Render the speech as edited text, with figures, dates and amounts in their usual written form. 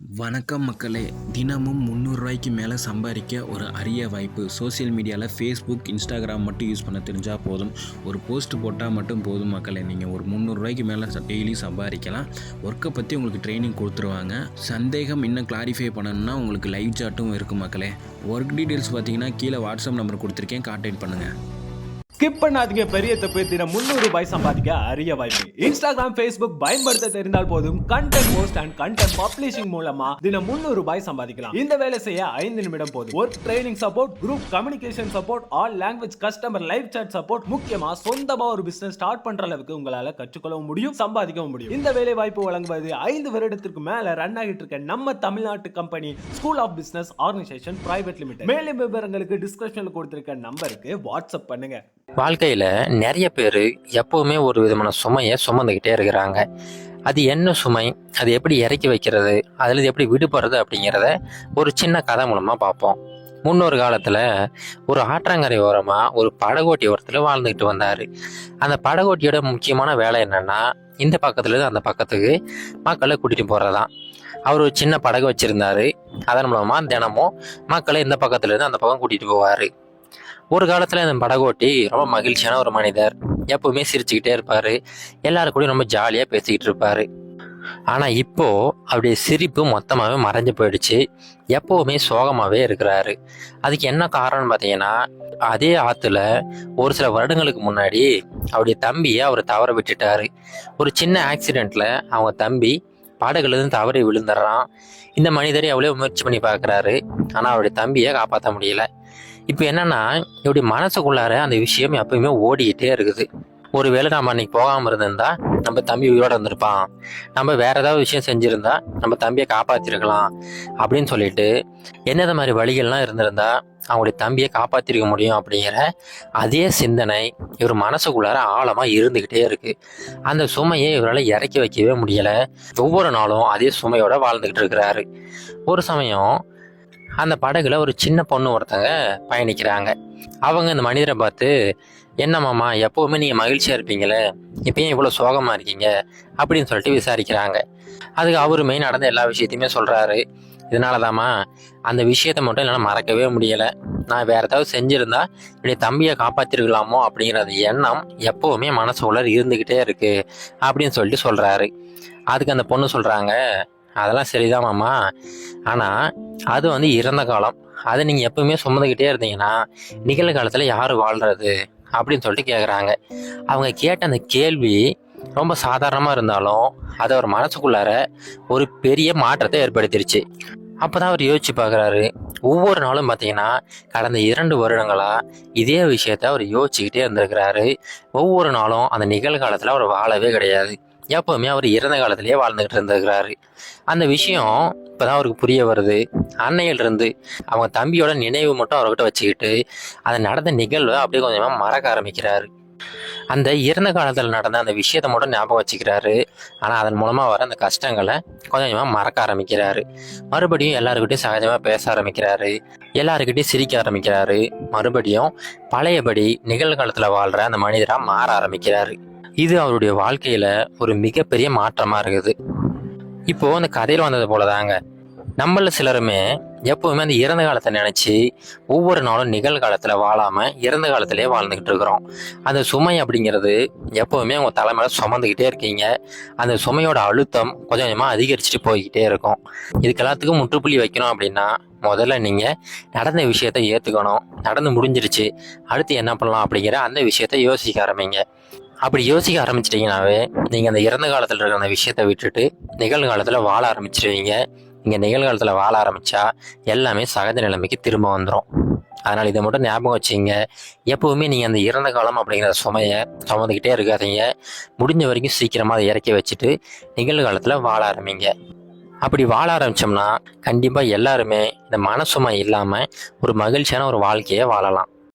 வணக்கம் மக்களே. தினமும் 300 ரூபாய்க்கு மேலே சம்பாதிக்க ஒரு அரிய வாய்ப்பு. சோசியல் மீடியாவில் ஃபேஸ்புக், இன்ஸ்டாகிராம் மட்டும் யூஸ் பண்ண தெரிஞ்சால் போதும். ஒரு போஸ்ட் போட்டால் மட்டும் போதும் மக்களே. நீங்கள் ஒரு 300 ரூபாய்க்கு மேலே டெய்லி சம்பாதிக்கலாம். ஒர்க்கை பற்றி உங்களுக்கு ட்ரைனிங் கொடுத்துருவாங்க. சந்தேகம் இன்னும் கிளாரிஃபை பண்ணணும்னா உங்களுக்கு லைவ் சாட்டும் இருக்கும் மக்களே. ஒர்க் டீட்டெயில்ஸ் பார்த்தீங்கன்னா கீழே வாட்ஸ்அப் நம்பர் கொடுத்துருக்கேன், கான்டாக்ட் பண்ணுங்கள். ஸ்கிப் பண்ணாதீங்க. பெரிய தப்பு. தினம் 300 ரூபாய் சம்பாதிக்க அரிய வாய்ப்பு. இன்ஸ்டாகிராம், ஃபேஸ்புக் பயன்படுத்த தெரிந்தால் போதும். Content post and content publishing மூலமா தினம் 300 ரூபாய் சம்பாதிக்கலாம். இந்த வேலை செய்ய 5 நிமிடம் போதும். Work training support, group communication support, all language customer live chat support. முக்கியமா சொந்தமா ஒரு பிசினஸ் ஸ்டார்ட் பண்ற அளவுக்கு உங்களால கற்றுக்கொள்ளவும் முடியும், சம்பாதிக்கவும் முடியும். இந்த வேலை வாய்ப்பு வழங்குவது 5 வருடத்திற்கு மேல ரன் ஆகிட்டு இருக்க நம்ம தமிழ்நாட்டு company school of business organisation private limited. மேலும் விவரங்களுக்கு டிஸ்கிரிப்ஷன்ல கொடுத்திருக்க நம்பருக்கு வாட்ஸ்அப் பண்ணுங்க. வாழ்க்கையில் நிறைய பேர் எப்போவுமே ஒரு விதமான சுமையை சுமந்துக்கிட்டே இருக்கிறாங்க. அது என்ன சுமை, அது எப்படி இறக்கி வைக்கிறது, அதில் எப்படி விடுபடுறது அப்படிங்கிறத ஒரு சின்ன கதை மூலமாக பார்ப்போம். முன்னொரு காலத்தில் ஒரு ஆற்றங்கரை ஓரமாக ஒரு படகோட்டி ஓரத்தில் வாழ்ந்துக்கிட்டு வந்தார். அந்த படகோட்டியோட முக்கியமான வேலை என்னென்னா, இந்த பக்கத்துலேருந்து அந்த பக்கத்துக்கு மக்களை கூட்டிகிட்டு போகிறதான். அவர் ஒரு சின்ன படகு வச்சுருந்தார். அதன் மூலமாக தினமும் மக்களை இந்த பக்கத்துலேருந்து அந்த பக்கம் கூட்டிகிட்டு போவார். ஒரு காலத்தில் இந்த படகோட்டி ரொம்ப மகிழ்ச்சியான ஒரு மனிதர். எப்பவுமே சிரிச்சுக்கிட்டே இருப்பார். எல்லாரும் கூட ரொம்ப ஜாலியாக பேசிக்கிட்டு இருப்பார். ஆனால் இப்போது அவருடைய சிரிப்பு மொத்தமாகவே மறைஞ்சு போயிடுச்சு. எப்போவுமே சோகமாகவே இருக்கிறாரு. அதுக்கு என்ன காரணம்னு பார்த்தீங்கன்னா, அதே ஆற்றுல ஒரு சில வருடங்களுக்கு முன்னாடி அவருடைய தம்பியை அவர் தவற விட்டுட்டாரு. ஒரு சின்ன ஆக்சிடெண்ட்டில் அவங்க தம்பி படகுலேருந்து தவறி விழுந்துடுறான். இந்த மனிதரை எவ்வளோ முயற்சி பண்ணி பார்க்குறாரு, ஆனால் அவருடைய தம்பியை காப்பாற்ற முடியல. இப்போ என்னன்னா, இப்படி மனசுக்குள்ளார அந்த விஷயம் எப்பயுமே ஓடிக்கிட்டே இருக்குது. ஒருவேளை நம்ம அன்னைக்கு போகாமல் இருந்திருந்தா நம்ம தம்பி உயிரோட இருந்திருப்பான், நம்ம வேற ஏதாவது விஷயம் செஞ்சுருந்தா நம்ம தம்பியை காப்பாற்றிருக்கலாம் அப்படின்னு சொல்லிட்டு என்னென்ன மாதிரி வழிகள்லாம் இருந்திருந்தா அவங்களுடைய தம்பியை காப்பாற்றிருக்க முடியும் அப்படிங்கிற அதே சிந்தனை இவர் மனசுக்குள்ளார ஆழமாக இருந்துக்கிட்டே இருக்கு. அந்த சுமையை இவரால் இறக்கி வைக்கவே முடியலை. ஒவ்வொரு நாளும் அதே சுமையோட வாழ்ந்துக்கிட்டு இருக்கிறாரு. ஒரு சமயம் அந்த படகுல ஒரு சின்ன பொண்ணு ஒருத்தங்க பயணிக்கிறாங்க. அவங்க இந்த மனிதரை பார்த்து, என்ன மாமா, எப்போவுமே நீங்கள் மகிழ்ச்சியாக இருப்பீங்களே, இப்போ ஏன் இவ்வளோ சோகமாக இருக்கீங்க அப்படின்னு சொல்லிட்டு விசாரிக்கிறாங்க. அதுக்கு அவருமே நடந்த எல்லா விஷயத்தையுமே சொல்கிறாரு. இதனால தாம்மா அந்த விஷயத்தை மட்டும் என்னால் மறக்கவே முடியலை. நான் வேறு ஏதாவது செஞ்சுருந்தா என்னுடைய தம்பியை காப்பாற்றிருக்கலாமோ அப்படிங்கிறது எண்ணம் எப்போவுமே மனசுக்குள்ள இருந்துக்கிட்டே இருக்குது அப்படின்னு சொல்லிட்டு சொல்கிறாரு. அதுக்கு அந்த பொண்ணு சொல்கிறாங்க, அதெல்லாம் சரிதான் மாமா, ஆனால் அது இறந்த காலம். அதை நீங்கள் எப்பவுமே சுமந்துக்கிட்டே இருந்தீங்கன்னா நிகழ்காலத்தில் யார் வாழ்கிறது அப்படின்னு சொல்லிட்டு கேட்குறாங்க. அவங்க கேட்ட அந்த கேள்வி ரொம்ப சாதாரணமாக இருந்தாலும் அது அவர் மனசுக்குள்ளார ஒரு பெரிய மாற்றத்தை ஏற்படுத்திருச்சு. அப்போ தான் அவர் யோசிச்சு பார்க்குறாரு. ஒவ்வொரு நாளும் பார்த்தீங்கன்னா கடந்த 2 வருடங்களாக இதே விஷயத்த அவர் யோசிச்சுக்கிட்டே இருந்திருக்கிறாரு. ஒவ்வொரு நாளும் அந்த நிகழ்காலத்தில் அவர் வாழவே கிடையாது. எப்பவுமே அவர் இறந்த காலத்திலேயே வாழ்ந்துகிட்டு இருந்திருக்கிறாரு. அந்த விஷயம் இப்போதான் அவருக்கு புரிய வருது. அன்னையிலிருந்து அவங்க தம்பியோட நினைவு மட்டும் அவர்கிட்ட வச்சுக்கிட்டு அது நடந்த நிகழ்வை அப்படியே கொஞ்சமாக மறக்க ஆரம்பிக்கிறாரு. அந்த இறந்த காலத்தில் நடந்த அந்த விஷயத்த மட்டும் ஞாபகம் வச்சுக்கிறாரு. ஆனால் அதன் மூலமாக வர அந்த கஷ்டங்களை கொஞ்சம் கொஞ்சமாக மறக்க ஆரம்பிக்கிறாரு. மறுபடியும் எல்லாருக்கிட்டையும் சகஜமாக பேச ஆரம்பிக்கிறாரு. எல்லாருக்கிட்டையும் சிரிக்க ஆரம்பிக்கிறாரு. மறுபடியும் பழையபடி நிகழ்காலத்தில் வாழ்கிற அந்த மனிதராக மாற ஆரம்பிக்கிறாரு. இது அவருடைய வாழ்க்கையில ஒரு மிகப்பெரிய மாற்றமா இருக்குது. இப்போ அந்த கதையில் வந்தது போலதாங்க, நம்மள சிலருமே எப்பவுமே அந்த இறந்த காலத்தை நினைச்சு ஒவ்வொரு நாளும் நிகழ்காலத்துல வாழாம இறந்த காலத்திலேயே வாழ்ந்துகிட்டு இருக்கிறோம். அந்த சுமை அப்படிங்கிறது எப்பவுமே உங்க தலைமையில சுமந்துக்கிட்டே இருக்கீங்க. அந்த சுமையோட அழுத்தம் கொஞ்சம் கொஞ்சமா அதிகரிச்சுட்டு போய்கிட்டே இருக்கும். இதுக்கு எல்லாத்துக்கும் முற்றுப்புள்ளி வைக்கணும் அப்படின்னா முதல்ல நீங்க நடந்த விஷயத்த ஏத்துக்கணும். நடந்து முடிஞ்சிருச்சு, அடுத்து என்ன பண்ணலாம் அப்படிங்கிற அந்த விஷயத்த யோசிக்க ஆரம்பிங்க. அப்படி யோசிக்க ஆரம்பிச்சிட்டிங்கனாவே நீங்கள் அந்த இறந்த காலத்தில் இருக்கிற அந்த விஷயத்தை விட்டுட்டு நிகழ்காலத்தில் வாழ ஆரம்பிச்சிருவீங்க. நீங்கள் நிகழ்காலத்தில் வாழ ஆரம்பித்தா எல்லாமே சகஜ நிலைமைக்கு திரும்ப வந்துடும். அதனால் இதை மட்டும் ஞாபகம் வச்சுங்க. எப்போவுமே நீங்கள் அந்த இறந்த காலம் அப்படிங்கிற சுமையை சுமந்துக்கிட்டே இருக்காதீங்க. முடிஞ்ச வரைக்கும் சீக்கிரமாக அதை இறக்கி வச்சுட்டு நிகழ்காலத்தில் வாழ ஆரம்பிங்க. அப்படி வாழ ஆரம்பித்தோம்னா கண்டிப்பாக எல்லாருமே இந்த மனசுமை இல்லாமல் ஒரு மகிழ்ச்சியான ஒரு வாழ்க்கையை வாழலாம்.